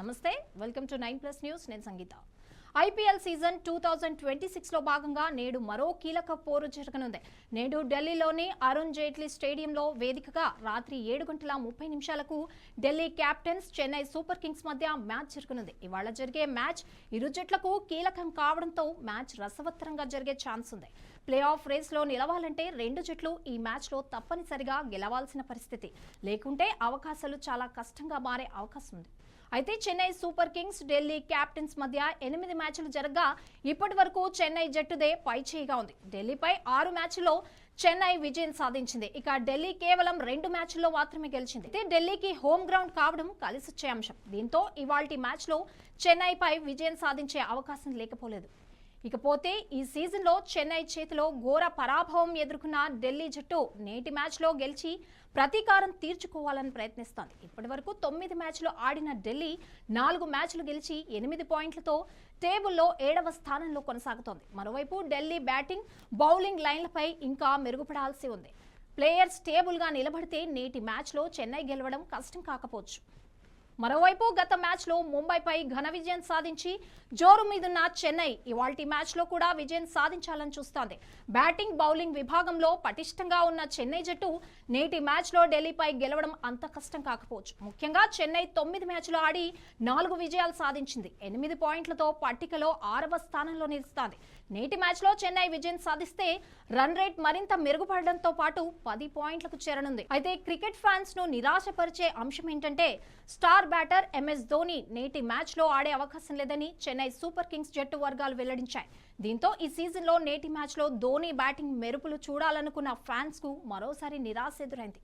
నమస్తే, welcome to 9+ news. నేను సంగీత. IPL season 2026 లో భాగంగా నేడు మరో కీలక పోరు జరగనుంది. నేడు ఢిల్లీలోని అరుణ్ జైట్లీ స్టేడియంలో వేదికగా రాత్రి 7:30 Delhi Capitals Chennai super Kings మధ్య మ్యాచ్ జరగనుంది. ఇవాళ జరిగే మ్యాచ్ ఇరు జట్లకు కీలకం కావడంతో మ్యాచ్ రసవత్తరంగా జరిగే ఛాన్స్ ఉంది. ప్లే ఆఫ్ రేస్లో నిలవాలంటే రెండు జట్లు ఈ మ్యాచ్లో తప్పనిసరిగా గెలవాల్సిన పరిస్థితి, లేకుంటే అవకాశాలు చాలా కష్టంగా మారే అవకాశం ఉంది. అయితే Chennai super Kings Delhi Capitals మధ్య 8 మ్యాచ్లు జరగగా ఇప్పటి వరకు చెన్నై జట్టుదే పైచేయిగా ఉంది. ఢిల్లీపై 6 మ్యాచ్ల్లో చెన్నై విజయం సాధించింది. ఇక ఢిల్లీ కేవలం 2 మ్యాచ్ల్లో మాత్రమే గెలిచింది. అయితే ఢిల్లీకి హోమ్ గ్రౌండ్ కావడం కలిసొచ్చే అంశం. దీంతో ఇవాల్టి మ్యాచ్లో చెన్నైపై విజయం సాధించే అవకాశం లేకపోలేదు. ఇకపోతే ఈ సీజన్లో చెన్నై చేతిలో ఘోర పరాభవం ఎదుర్కొన్న ఢిల్లీ జట్టు నేటి మ్యాచ్లో గెలిచి ప్రతీకారం తీర్చుకోవాలని ప్రయత్నిస్తోంది. ఇప్పటి వరకు 9 మ్యాచ్లు ఆడిన ఢిల్లీ 4 మ్యాచ్లు గెలిచి 8 పాయింట్లతో టేబుల్లో 7వ స్థానంలో కొనసాగుతోంది. మరోవైపు ఢిల్లీ బ్యాటింగ్, బౌలింగ్ లైన్లపై ఇంకా మెరుగుపడాల్సి ఉంది. ప్లేయర్స్ స్టేబుల్గా నిలబడితే నేటి మ్యాచ్లో చెన్నై గెలవడం కష్టం కాకపోవచ్చు. మరోవైపు గత మ్యాచ్లో ముంబైపై ఘన విజయం సాధించి జోరు మీదున్న చెన్నై ఇవాల్టి మ్యాచ్లో కూడా విజయం సాధించాలని చూస్తోంది. బ్యాటింగ్, బౌలింగ్ విభాగంలో పటిష్టంగా ఉన్న చెన్నై జట్టు నేటి మ్యాచ్లో ఢిల్లీపై గెలవడం అంత కష్టం కాకపోవచ్చు. ముఖ్యంగా చెన్నై 9 మ్యాచ్లు ఆడి 4 విజయాలు సాధించింది. 8 పాయింట్లతో పట్టికలో 6వ స్థానంలో నిలుస్తోంది. నేటి మ్యాచ్లో చెన్నై విజయం సాధిస్తే రన్ రేట్ మరింత మెరుగుపడడంతో పాటు 10 పాయింట్లకు చేరనుంది. అయితే క్రికెట్ ఫ్యాన్స్ ను నిరాశపరిచే అంశం ఏంటంటే స్టార్ బ్యాటర్ ఎంఎస్ ధోని నేటి మ్యాచ్లో ఆడే అవకాశం లేదని చెన్నై సూపర్ కింగ్స్ జట్టు వర్గాలు వెల్లడించాయి. దీంతో ఈ సీజన్లో నేటి మ్యాచ్లో ధోని బ్యాటింగ్ మెరుపులు చూడాలనుకున్న ఫ్యాన్స్ కు మరోసారి నిరాశ ఎదురైంది.